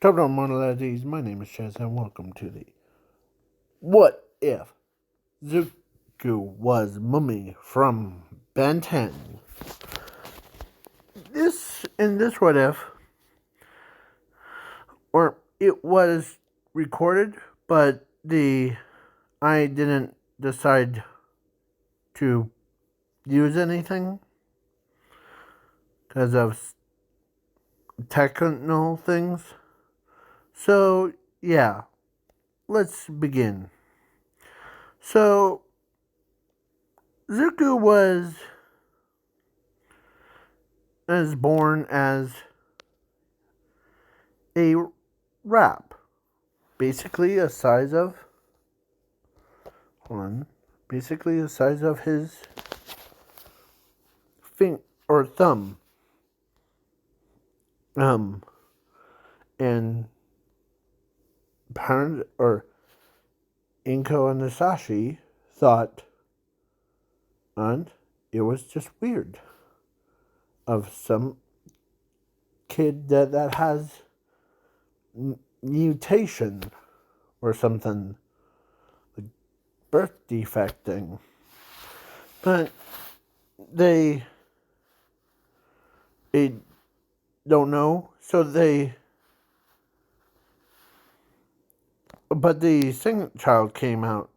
Top on Monoladies, my name is Chaz and welcome to the What If Zuko Was Mummy from Ben 10. In this What If, or it was recorded, but I didn't decide to use anything because of technical things. So yeah, let's begin. So Zuko was born as a rat, basically a size of basically the size of his finger or thumb. And parent or Inko and Nasashi thought, and it was just weird of some kid that has mutation or something, like birth defect thing. But they don't know, so but the second child came out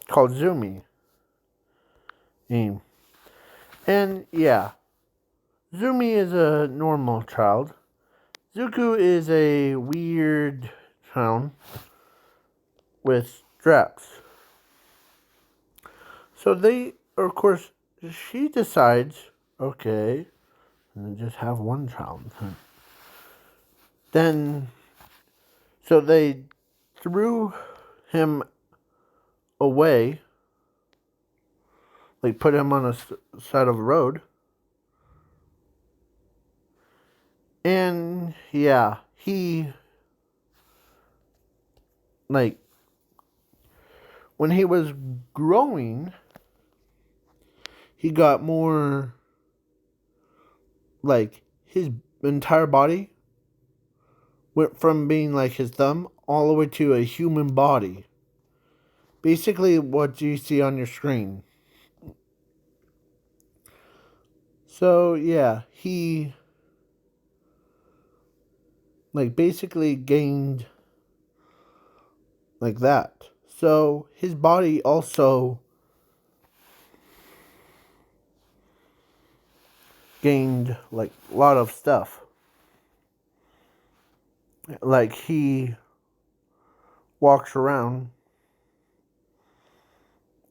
called Zumi. And yeah, Zumi is a normal child. Zuko is a weird child with straps. So of course, she decides, okay, just have one child. Then, so they threw him away, like put him on a side of the road. And yeah, like, when he was growing, he got more, like, his entire body went from being like his thumb all the way to a human body. Basically, what you see on your screen. So, yeah, he, like, basically gained like that. So, his body also gained, like, a lot of stuff. Like, he walks around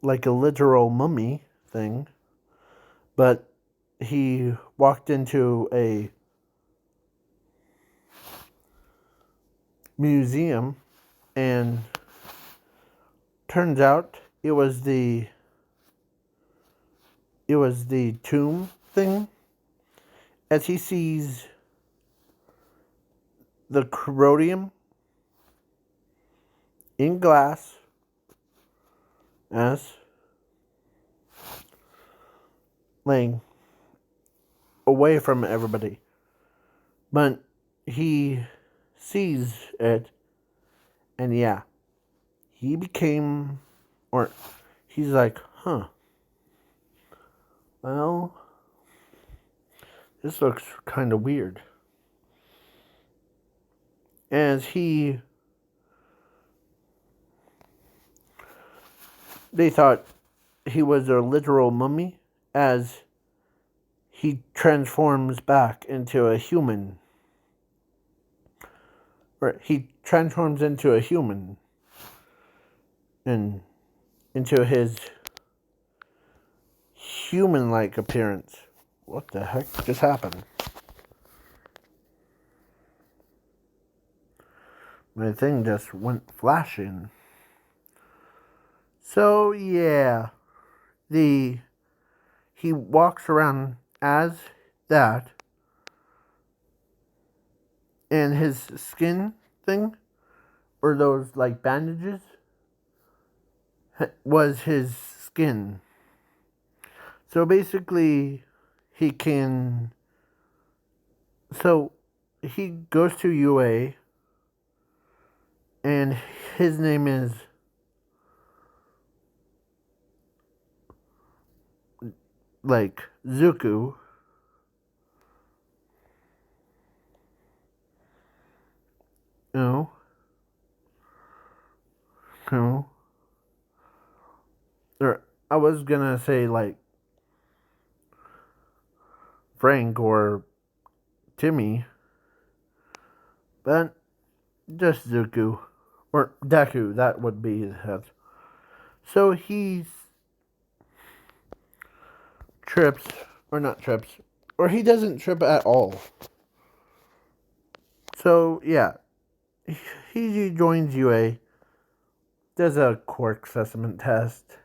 like a literal mummy thing, but he walked into a museum and turns out it was the tomb thing, as he sees the corrodium in glass as laying away from everybody. But he sees it, and yeah, he became, or he's like, huh, well, this looks kind of weird. As they thought he was a literal mummy, as he transforms back into a human. Or he transforms into a human and into his human-like appearance. What the heck just happened? My thing just went flashing. So yeah, he walks around as that, and his skin thing, or those like bandages, was his skin. So basically, he can. So he goes to UA, and his name is like Zuku. No. No. Or I was gonna say like Frank or Timmy, but just Zuku. Or Deku, that would be his head. So he trips, or not trips, or he doesn't trip at all. So yeah, he joins UA, does a quirk assessment test,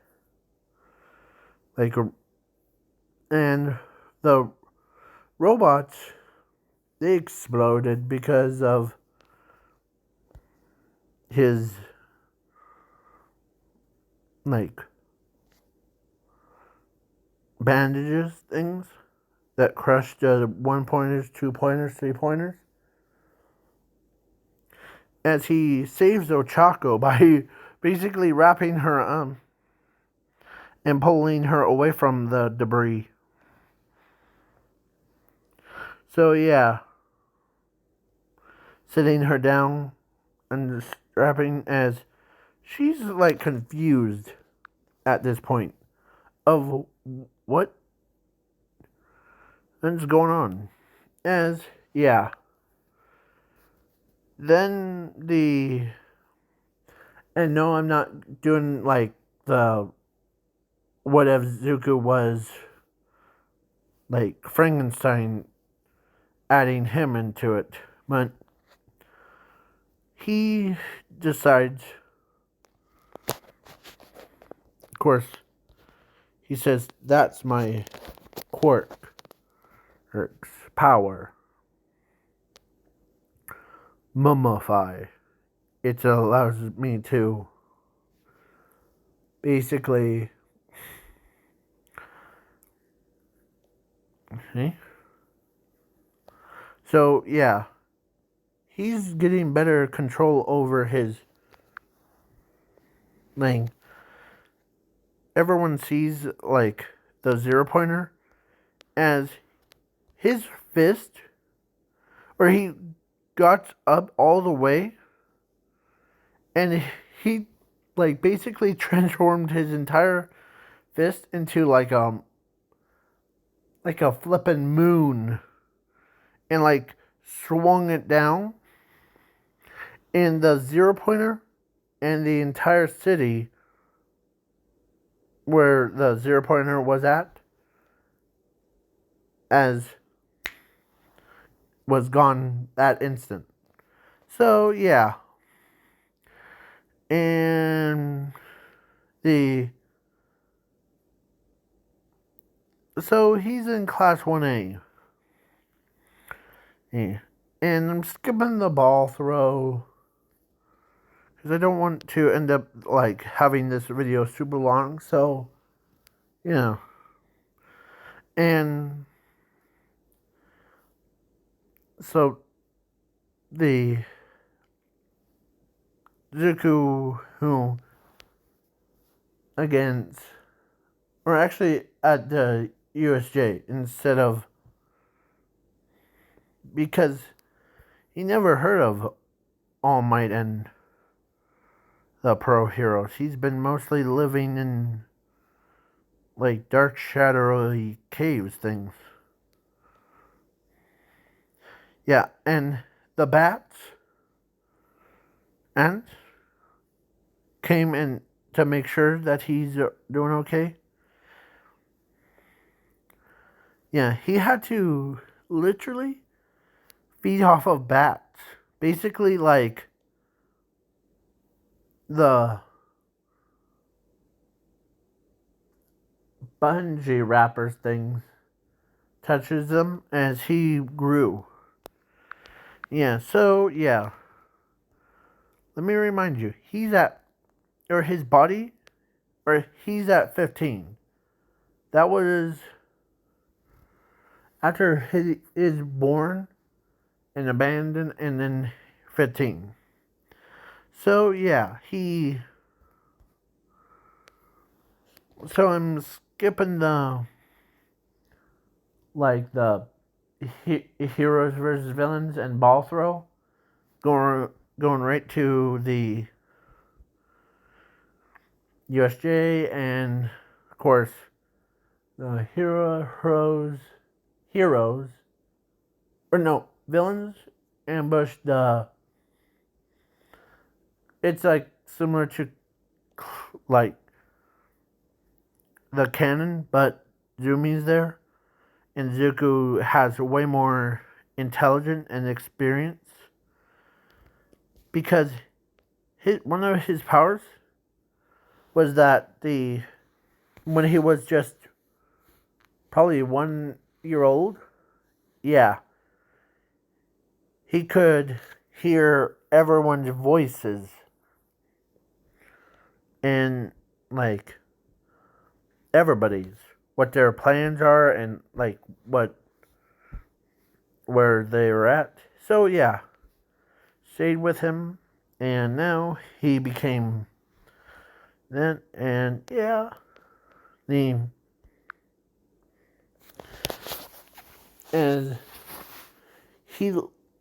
like, and the robots, they exploded because of his like bandages things that crushed 1-pointers, 2-pointers, 3-pointers. As he saves Ochako by basically wrapping her and pulling her away from the debris. So yeah, sitting her down and strapping as she's like confused at this point of what is going on. As yeah, then and no, I'm not doing like the what if Zuko was like Frankenstein, adding him into it, but he decides, of course, he says, that's my quirk, power. Mummify. It allows me to basically. Okay. So, yeah. He's getting better control over his thing. Everyone sees, like, the 0-pointer as his fist, or he got up all the way, and he, like, basically transformed his entire fist into, like a flippin' moon, and, like, swung it down, and the 0-pointer and the entire city where the 0-pointer was at as was gone that instant. So yeah. And so he's in class 1A. Yeah. And I'm skipping the ball throw because I don't want to end up like having this video super long, so you know. And so the Zuku who against, or actually at the USJ instead of, because he never heard of All Might and the Pro Heroes. He's been mostly living in like dark shadowy caves things. Yeah, and the bats and came in to make sure that he's doing okay. Yeah, he had to literally feed off of bats. Basically like the bungee wrappers things touches them as he grew. Yeah, so yeah. Let me remind you, he's at, or his body, or he's at 15. That was after he is born and abandoned, and then 15. So yeah, so I'm skipping the the heroes versus villains and ball throw, going going right to the USJ, and of course the heroes, or no, villains ambush the. It's like similar to like the cannon, but Zumi's there, and Zuko has way more intelligence and experience because one of his powers was that when he was just probably 1 year old, yeah, he could hear everyone's voices and like everybody's what their plans are and like where they were at. So yeah, stayed with him, and now he became then, and yeah, the and he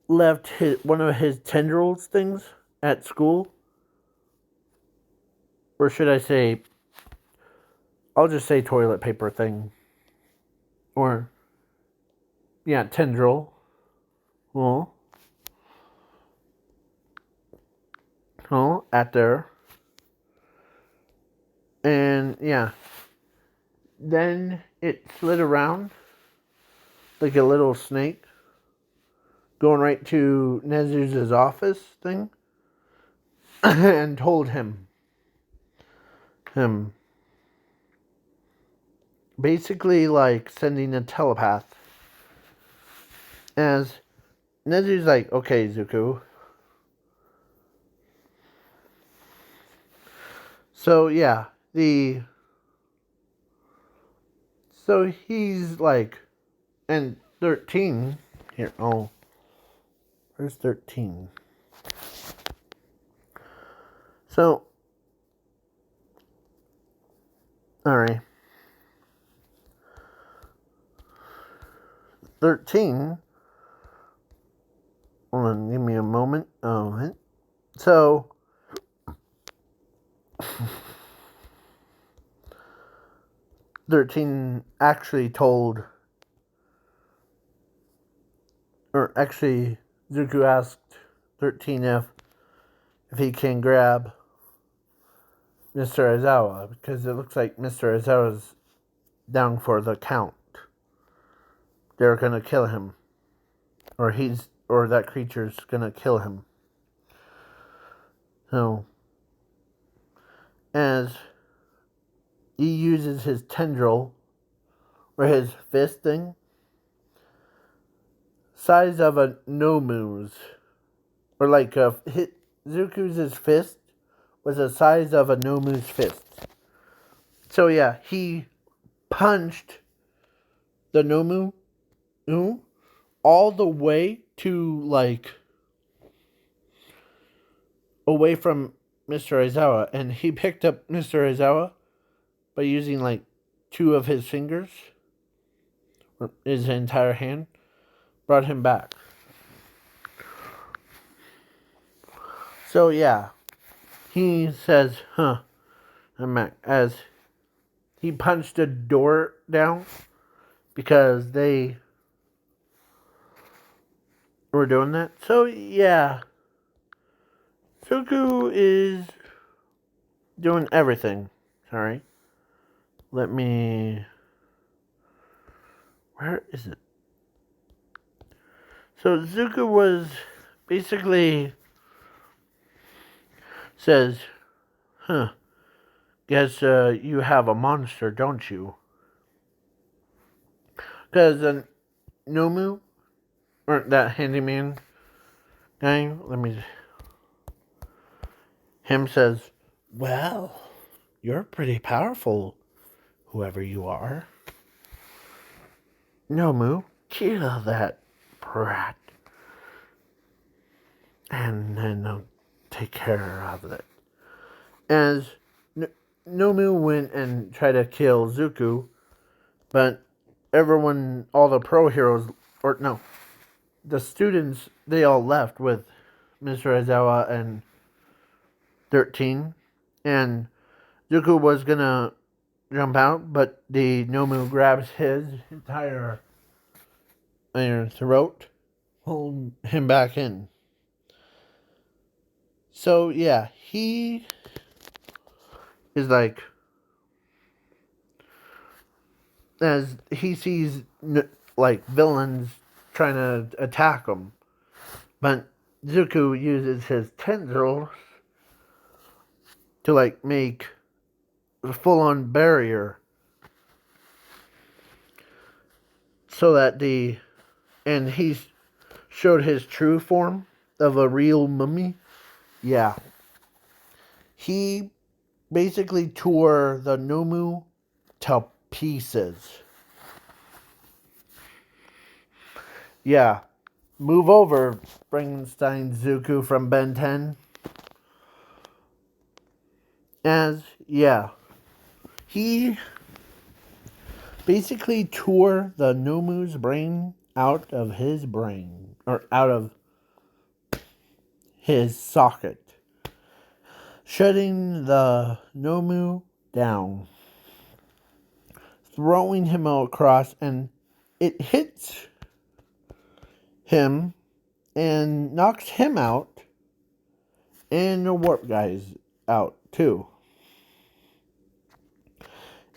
left one of his tendrils things at school, or should I say, I'll just say toilet paper thing, or yeah, tendril. Oh, at there, and yeah, then it slid around like a little snake, going right to Nezuz's office thing, and told him basically like sending a telepath. As Nezu's like, okay, Zuko. So yeah, so he's like, and 13 here. Oh, where's 13? So, all right, 13. Hold on, give me a moment. So, 13 actually told, or actually, Zuko asked 13 if he can grab Mr. Aizawa, because it looks like Mr. Aizawa's down for the count. They're gonna kill him, or that creature's gonna kill him. So, as he uses his tendril, or his fist thing, size of a Nomu's, or like Zuko's fist was the size of a Nomu's fist. So yeah, he punched the Nomu all the way to like away from Mr. Aizawa, and he picked up Mr. Aizawa by using like 2 of his fingers, or his entire hand, brought him back. So yeah, he says, as he punched a door down because they were doing that. So yeah, Zuko is doing everything. Sorry. Let me... Where is it? So Zuko was basically says, guess you have a monster, don't you? Because Nomu, or that handyman guy, him says, well, you're pretty powerful, whoever you are. Nomu, kill that brat. and then they'll take care of it. As Nomu went and tried to kill Zuko, but everyone, all the pro heroes, or no, the students, they all left with Mr. Aizawa and 13, and Zuko was gonna jump out, but the Nomu grabs his entire throat, pulling him back in. So yeah, he is like, as he sees like villains trying to attack him, but Zuko uses his tendrils to like make a full-on barrier, so that and he showed his true form of a real mummy. Yeah, he basically tore the Nomu to pieces. Yeah, move over, Frankenstein Zuko from Ben 10. As, yeah, he basically tore the Nomu's brain out of his brain, or out of his socket, shutting the Nomu down, throwing him across, and it hits him and knocks him out, and the warp guy's out too.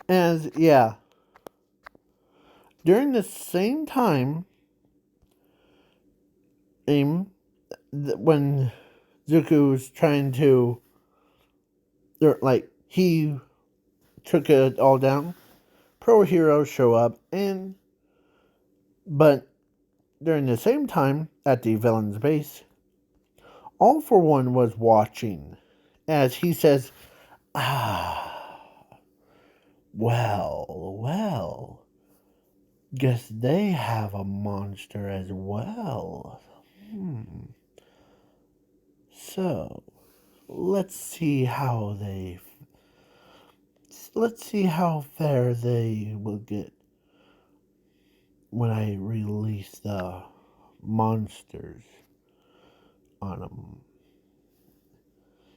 As, yeah, during the same time, when Zuko's trying to, like, he took it all down, pro heroes show up, but during the same time, at the villain's base, All For One was watching, as he says, well, guess they have a monster as well. So, let's see how fair they will get when I release the monsters on them.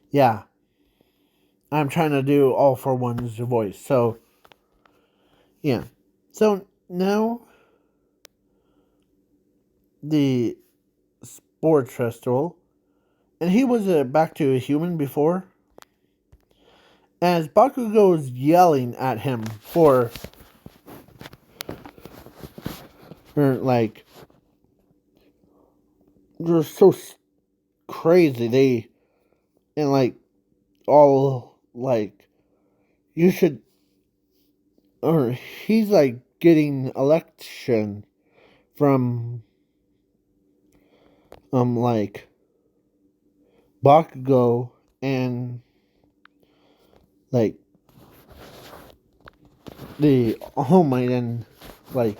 Yeah, I'm trying to do All For One's voice, so, yeah. So, now, the sports festival, and he was back to a human before, as Bakugo's yelling at him for like, they're so crazy, and like, all, like, you should, or he's like getting election from, like, Bakugo, and like, the All Might, and like,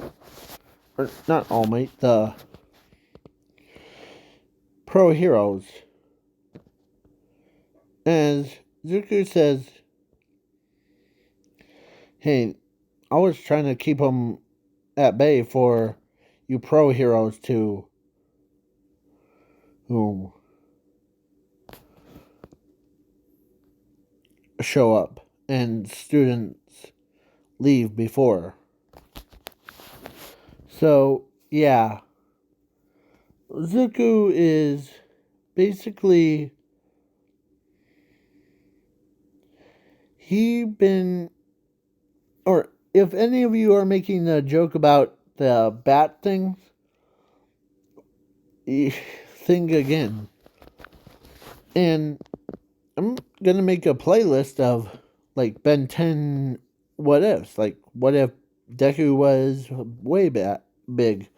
or not All Might, the pro heroes. As Zuko says, hey, I was trying to keep them at bay for you pro heroes to show up and students leave before. So, yeah, Zuko is basically, or if any of you are making a joke about the bat things, think again. And I'm gonna make a playlist of like Ben 10 what ifs. Like, what if Deku was way big?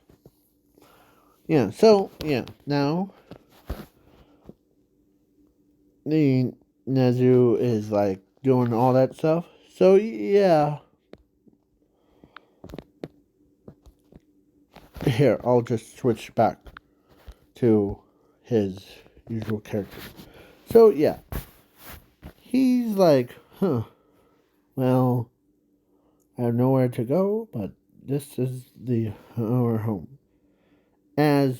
Yeah, so, yeah, now the Nezu is like doing all that stuff. So, yeah. Here, I'll just switch back to his usual character. So yeah, he's like, huh, well, I have nowhere to go, but this is our home. As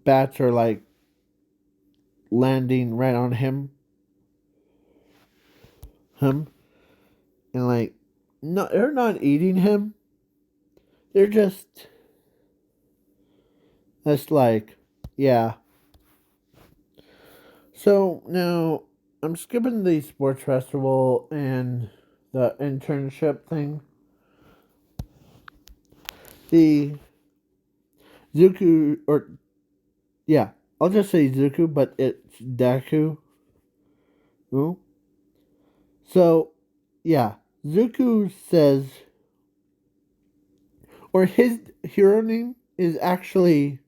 bats are like landing right on him, and like, no, they're not eating him. They're just, that's like, yeah. So now I'm skipping the sports festival and the internship thing. The Zuku, or yeah, I'll just say Zuku, but it's Deku. Ooh. So, yeah, Zuku says, or his hero name is actually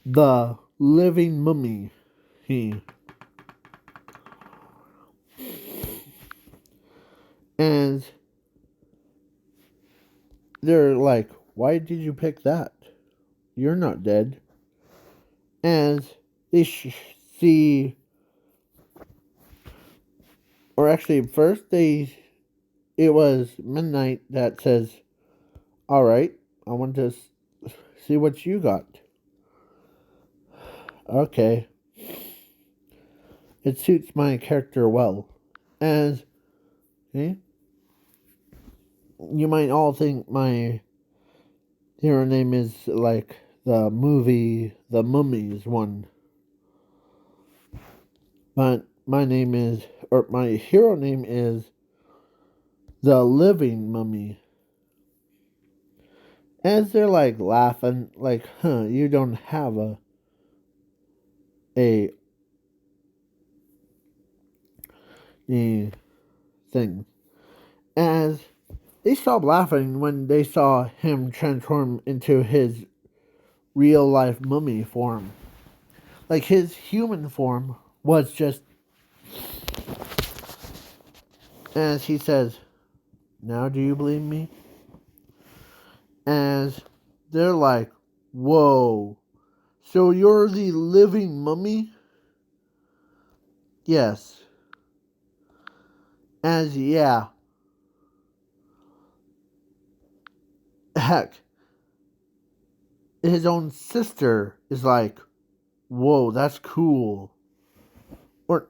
the Living Mummy. He. And they're like, why did you pick that? You're not dead. And they see, or actually, first it was Midnight that says, all right, I want to see what you got. Okay. It suits my character well. As okay, you might all think my hero name is like the movie The Mummies one. But my name is, or my hero name is The Living Mummy. As they're like laughing, like, huh, you don't have a thing. As they stopped laughing when they saw him transform into his real life mummy form. Like his human form was just, as he says, now do you believe me? As they're like, whoa, so you're the living mummy? Yes. As yeah. Heck, his own sister is like, whoa, that's cool. Or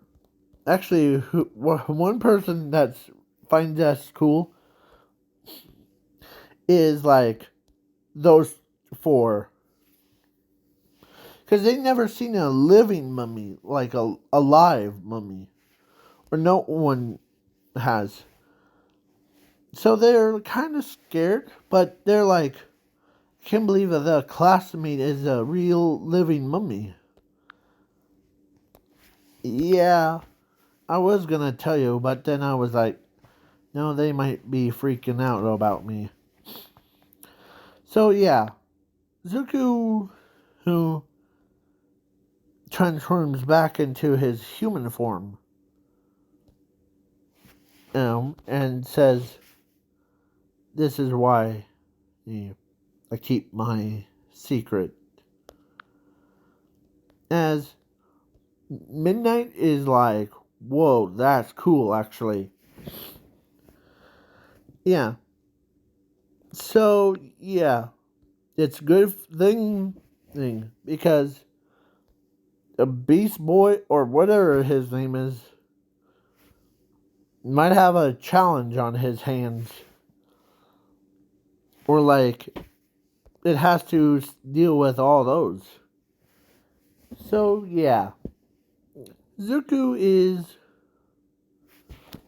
actually, one person that finds that cool is like those four. Because they never seen a living mummy, like a live mummy. Or no one has. So they're kind of scared, but they're like, can't believe that the classmate is a real living mummy. Yeah, I was gonna tell you, but then I was like, no, they might be freaking out about me. So yeah, Zuko, who transforms back into his human form, and says, this is why I keep my secret. As Midnight is like, whoa, that's cool, actually. Yeah. So, yeah. It's a good thing because a Beast Boy, or whatever his name is, might have a challenge on his hands. Or, like, it has to deal with all those. So, yeah. Zuko is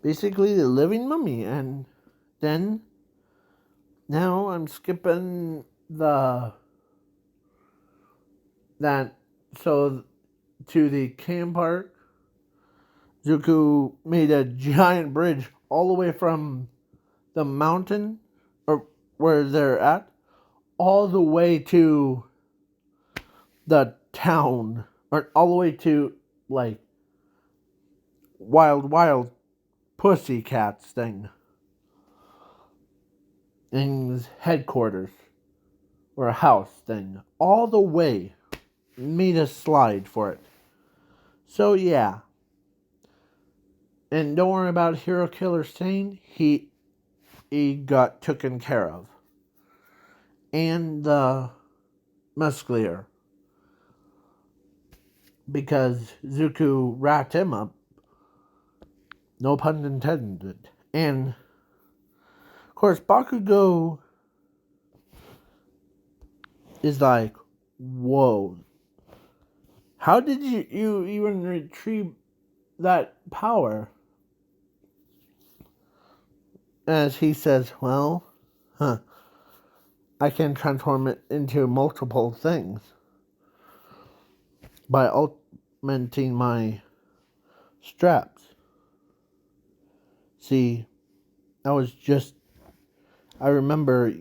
basically the living mummy, and then now I'm skipping that so to the camp park. Zuko made a giant bridge all the way from the mountain, or where they're at, all the way to the town, or all the way to like wild pussycats thing in his headquarters. or a house thing all the way, made a slide for it. So yeah. And don't worry about Hero Killer Stain. He got taken care of. And the Muscleer. Because Zuko wrapped him up. No pun intended. And, of course, Bakugo is like, whoa. How did you even retrieve that power? As he says, well, I can transform it into multiple things by augmenting my straps. See, I remember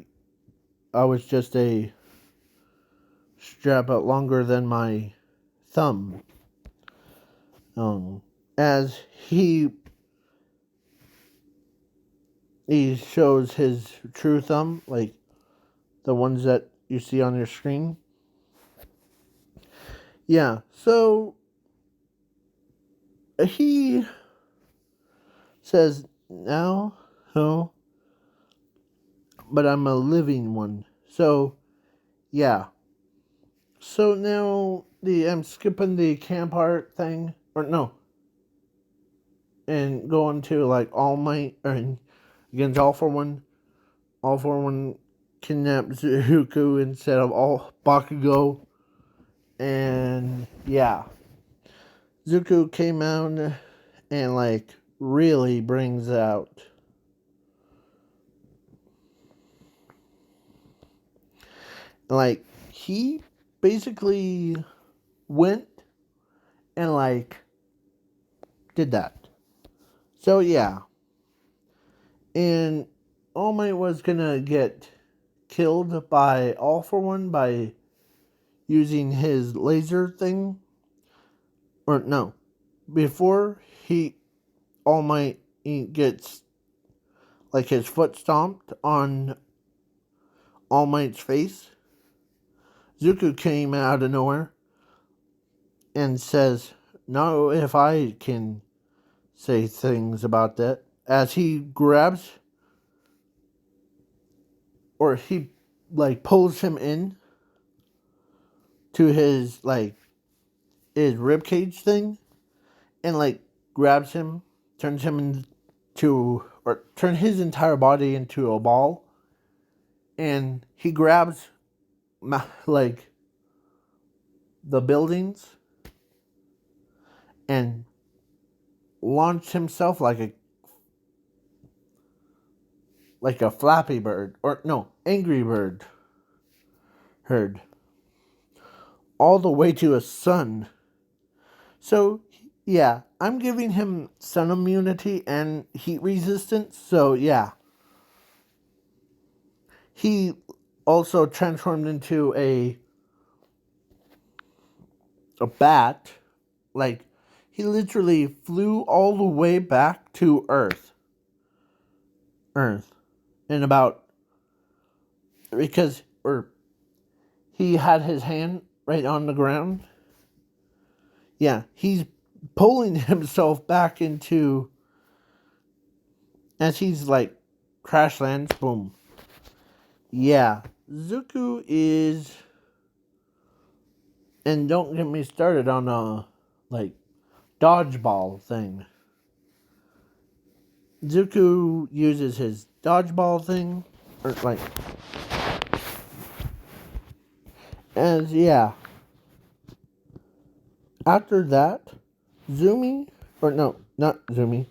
I was just a strap out longer than my thumb. As he shows his true thumb, like the ones that you see on your screen. Yeah, so he says, now, no, but I'm a living one. So, yeah. So now I'm skipping the camp art thing, or no, and going to like All Might, or against All for One. All for One kidnapped Zuko instead of all Bakugo. And yeah, Zuko came out and like really brings out like he basically went and like did that. So yeah. And All Might was gonna get killed by All for One by using his laser thing. Or no. Before All Might gets like his foot stomped on All Might's face, Zuko came out of nowhere and says, "No, if I can say things about that," as he grabs, or he like pulls him in to his rib cage thing, and like grabs him, turns his entire body into a ball, and he grabs like the buildings and launched himself like a flappy bird, or no, angry bird herd, all the way to a sun. So yeah, I'm giving him sun immunity and heat resistance. So yeah, he also transformed into a bat. Like, he literally flew all the way back to Earth. In about, because, or he had his hand right on the ground. Yeah, he's pulling himself back into, as he's like crash lands, boom. Yeah, Zuko is, and don't get me started on a like dodgeball thing. Zuko uses his dodgeball thing, or like, as yeah. After that, Zumi, or no, not Zumi,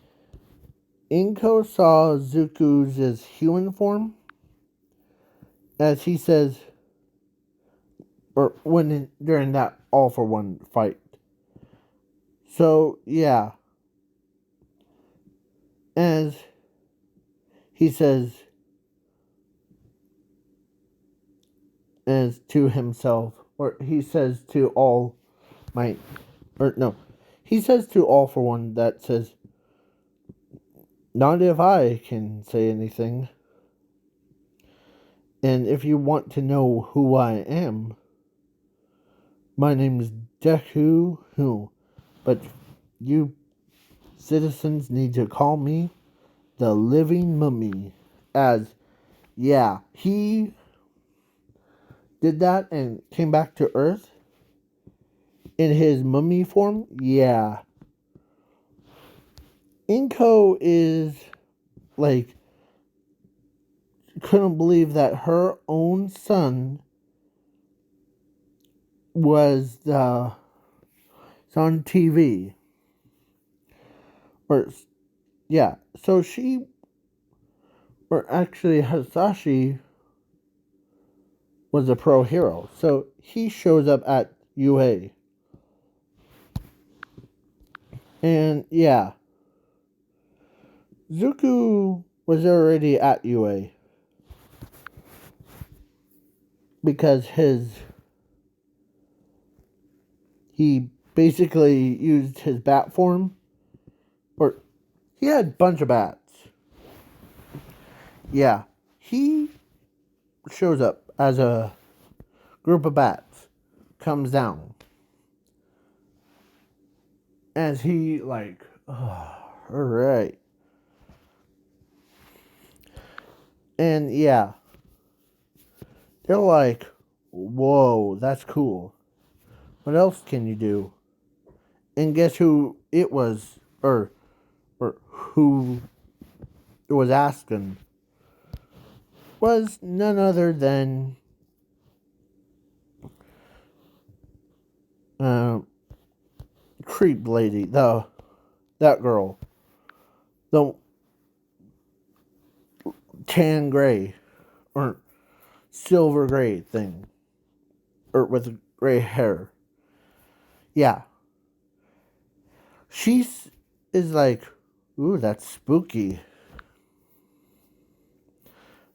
Inko saw Zuko's human form, as he says, or during that All for One fight. So yeah, as he says, as to himself, or he says to All Might, or no, he says to All for One that says, "Not if I can say anything." And if you want to know who I am, my name is Deku Who. But you citizens need to call me the Living Mummy. As, yeah, he did that and came back to Earth in his mummy form. Yeah. Inko is like, couldn't believe that her own son was on TV. Or, yeah. So she, or actually Hasashi, was a pro hero. So he shows up at UA. And yeah, Zuko was already at UA because he basically used his bat form, or he had a bunch of bats. Yeah, he shows up as a group of bats, comes down, as he like, oh, all right, and yeah, they're like, whoa, that's cool. What else can you do? And guess who it was, or who was asking? Was none other than uh, creep lady, that girl, the tan gray or silver gray thing, or with gray hair. Yeah, she is like, ooh, that's spooky.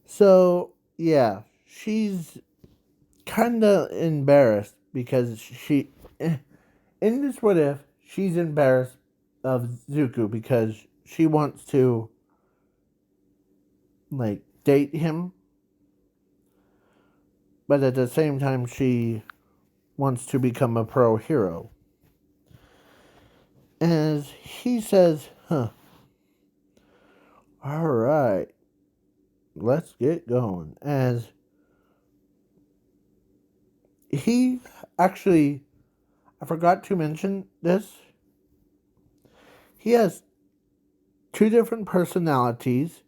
So yeah, she's kind of embarrassed because in this what if she's embarrassed of Zuko because she wants to like date him, but at the same time she wants to become a pro hero. As he says, huh, all right, let's get going. As he actually, I forgot to mention this, he has two different personalities,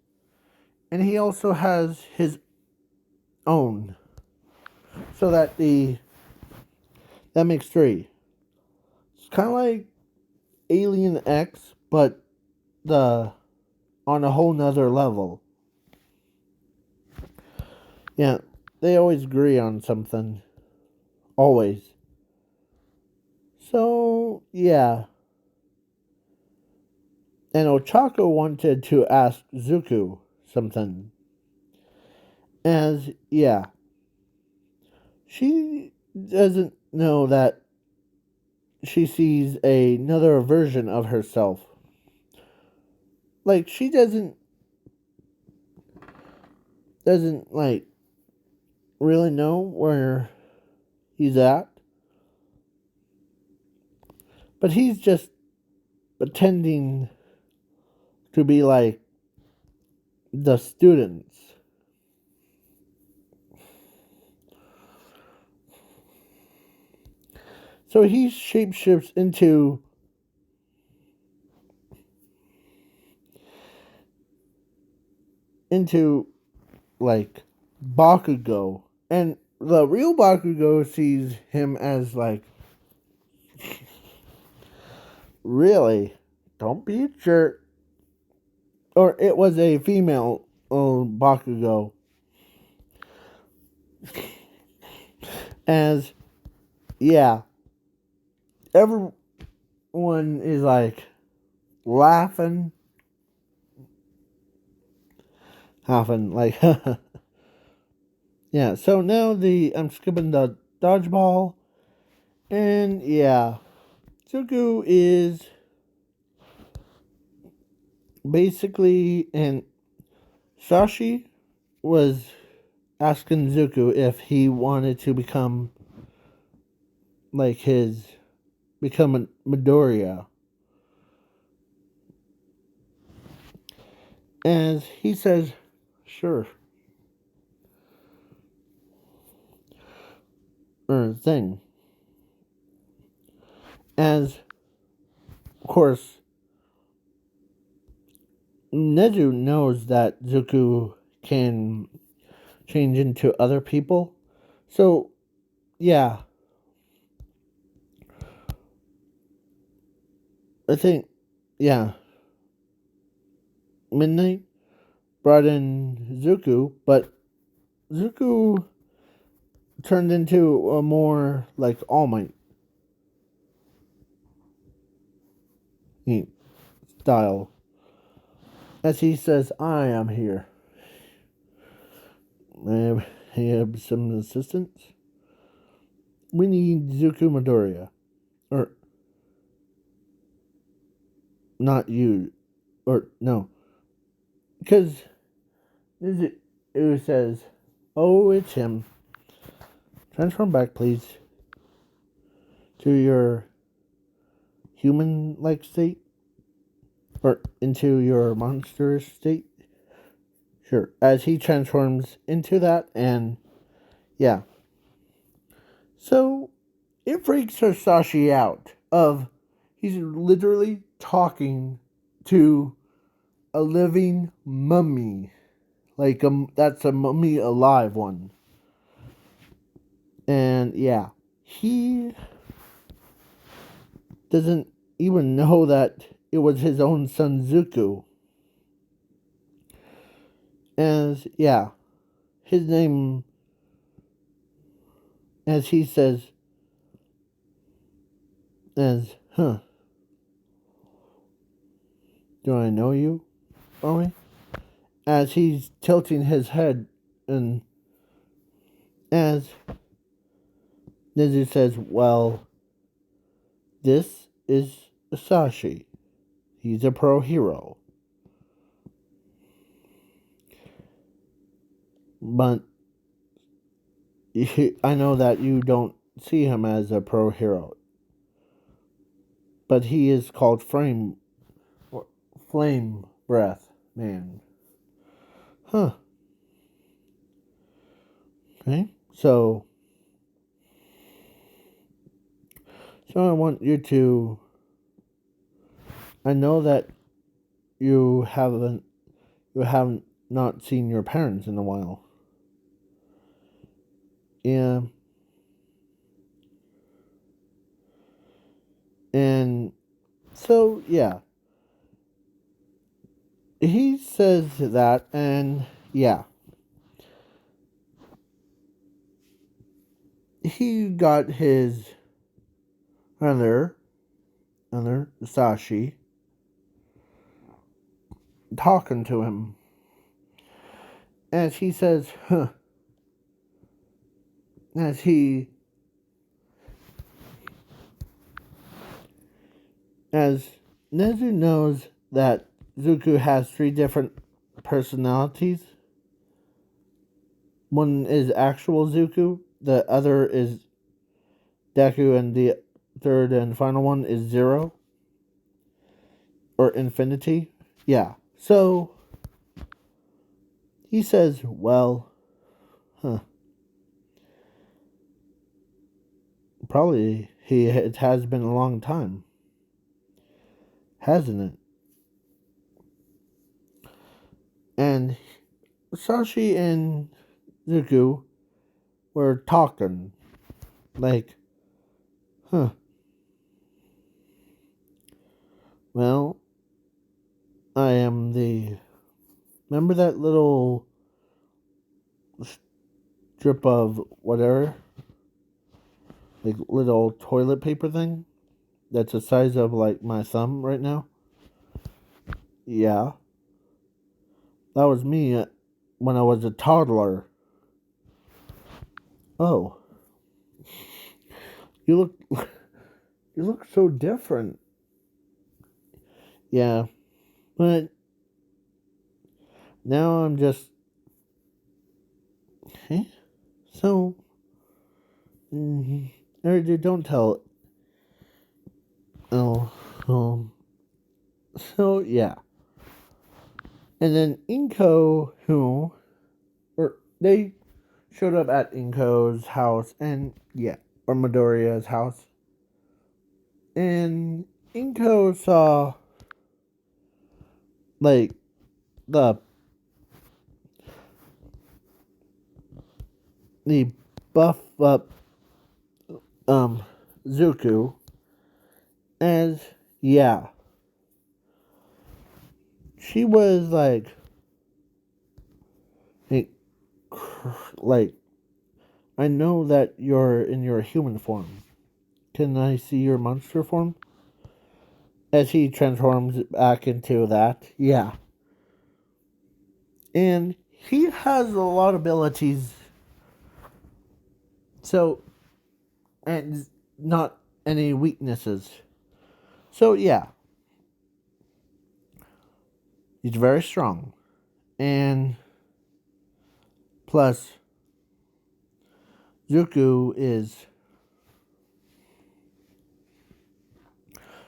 and he also has his own. So that makes three. It's kind of like Alien X, but the on a whole nother level. Yeah, they always agree on something. Always. So, yeah. And Ochako wanted to ask Zuko something. As, yeah. She doesn't know that she sees another version of herself. Like, she doesn't like really know where he's at. But he's just pretending to be like the students. So he shapeshifts into like Bakugo. And the real Bakugo sees him as like, really? Don't be a jerk. Or it was a female Bakugo. As, yeah, everyone is like laughing. Like, yeah, so now I'm skipping the dodgeball. And yeah, Tsuku is basically, and Sashi was asking Zuko if he wanted to become become a Midoriya. And he says, sure. Or thing. As, of course, Nezu knows that Zuko can change into other people. So, yeah. I think, yeah. Midnight brought in Zuko, but Zuko turned into a more like All Might style. As he says, I am here. May I have some assistance? We need Zuko Midoriya. Or, not you. Or, no. Because it says, oh, it's him. Transform back, please, to your human-like state. Or into your monstrous state. Sure. As he transforms into that, and yeah. So, it freaks Hisashi out of he's literally talking to a living mummy. Like, that's a mummy alive one. And yeah, he doesn't even know that it was his own son Zuko. As, yeah, his name, as he says, as, do I know you, Omi? As he's tilting his head, and as Nezu says, well, this is Hisashi. He's a pro hero. But I know that you don't see him as a pro hero. But he is called Flame Breath Man. Huh. Okay. So I want you to. I know that you haven't not seen your parents in a while. Yeah. And so yeah. He says that, and yeah. He got his other Sashi talking to him. As he says, as Nezu knows that Zuko has 3 different personalities. One is actual Zuko, the other is Deku, and the third and final one is Zero. Or Infinity. Yeah. So, he says, well, probably it has been a long time. Hasn't it? And Sashi and Zuko were talking. Like, well, I am the. Remember that little strip of whatever? Like, little toilet paper thing? That's the size of, like, my thumb right now? Yeah. That was me when I was a toddler. Oh. You look so different. Yeah. But now I'm just So, or they don't tell. Oh, so yeah. And then Inko, or they showed up at Inko's house, and yeah, or Midoriya's house. And Inko saw, like, the the buff up Zuko as, yeah, she was like, like, I know that you're in your human form. Can I see your monster form? As he transforms back into that, yeah. And he has a lot of abilities, so, and not any weaknesses. So, yeah, he's very strong. And plus, Zuko is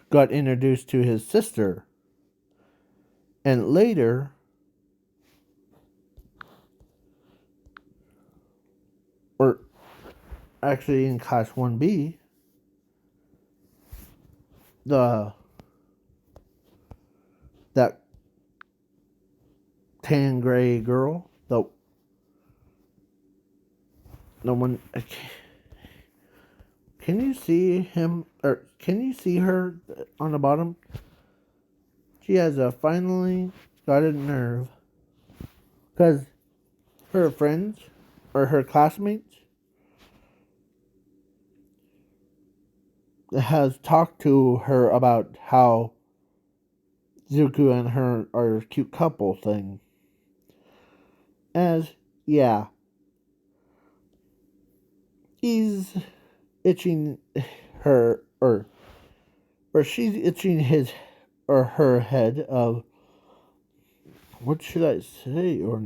got introduced to his sister, and later, or actually in class 1B, the that tan gray girl, the one, can you see him, or can you see her on the bottom? She has finally got a nerve, because her friends or her classmates has talked to her about how Zuko and her are a cute couple thing. As, yeah, he's itching her, or she's itching his or her head of, what should I say, or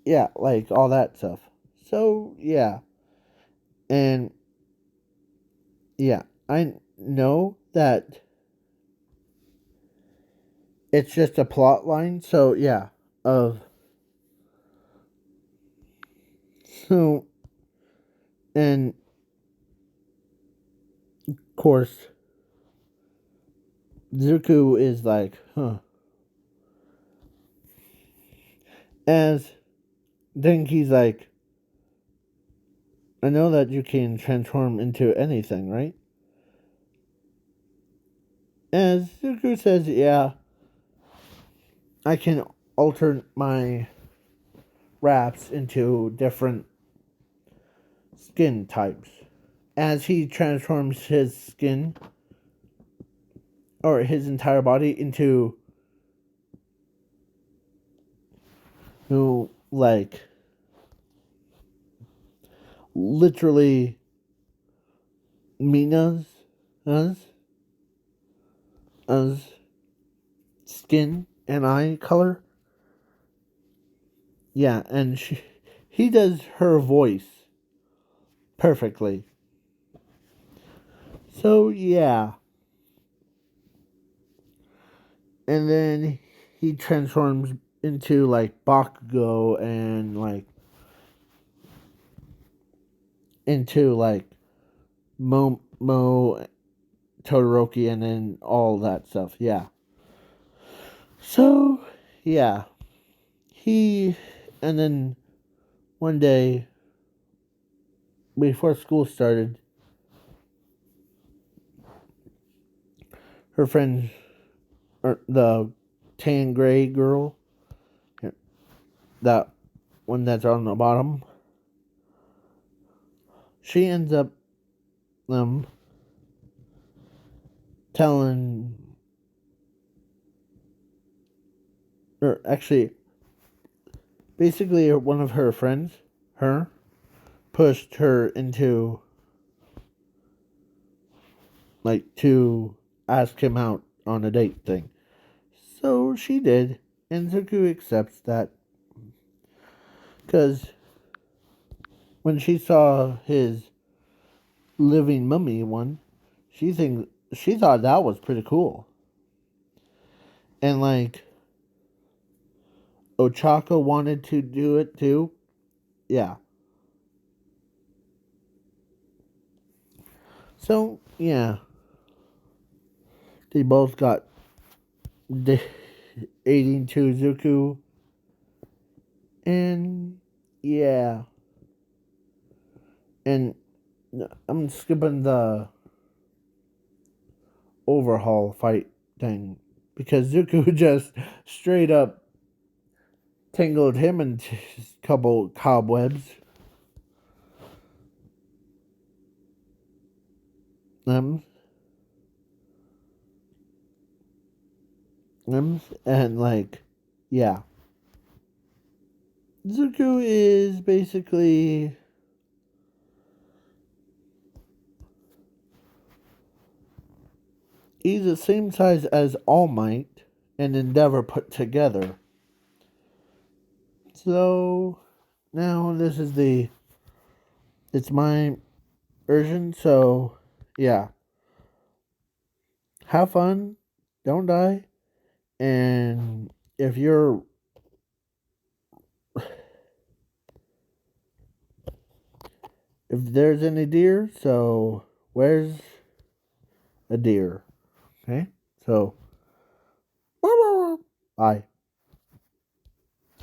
yeah, like all that stuff. So yeah, and yeah, I know that it's just a plot line. So yeah, of so, and of course Zuko is like, huh, as then he's like, I know that you can transform into anything, right? As Zuko says, yeah, I can alter my wraps into different skin types. As he transforms his skin, or his entire body, into, like, literally Mina's as, as skin and eye color. Yeah, and he does her voice perfectly. So yeah, and then he transforms into like Bakugo, and like into like Momo, Todoroki, and then all that stuff. Yeah. So yeah, he, and then one day before school started, her friend, or the tan gray girl, that one that's on the bottom, she ends up telling, or actually, basically one of her friends, her, pushed her into, like, to ask him out on a date thing. So she did, and Zuko accepts that. Because when she saw his living mummy one, she thought that was pretty cool. And like Ochaka wanted to do it too. Yeah. So yeah, they both got aiding to Zuko, and yeah, and I'm skipping the overhaul fight thing because Zuko just straight up tangled him into a couple cobwebs. Um, and like, yeah, Zuko is basically he's the same size as All Might and Endeavor put together. So now this is it's my version. So yeah, have fun, don't die, and if there's any deer, so where's a deer? Okay, so bye.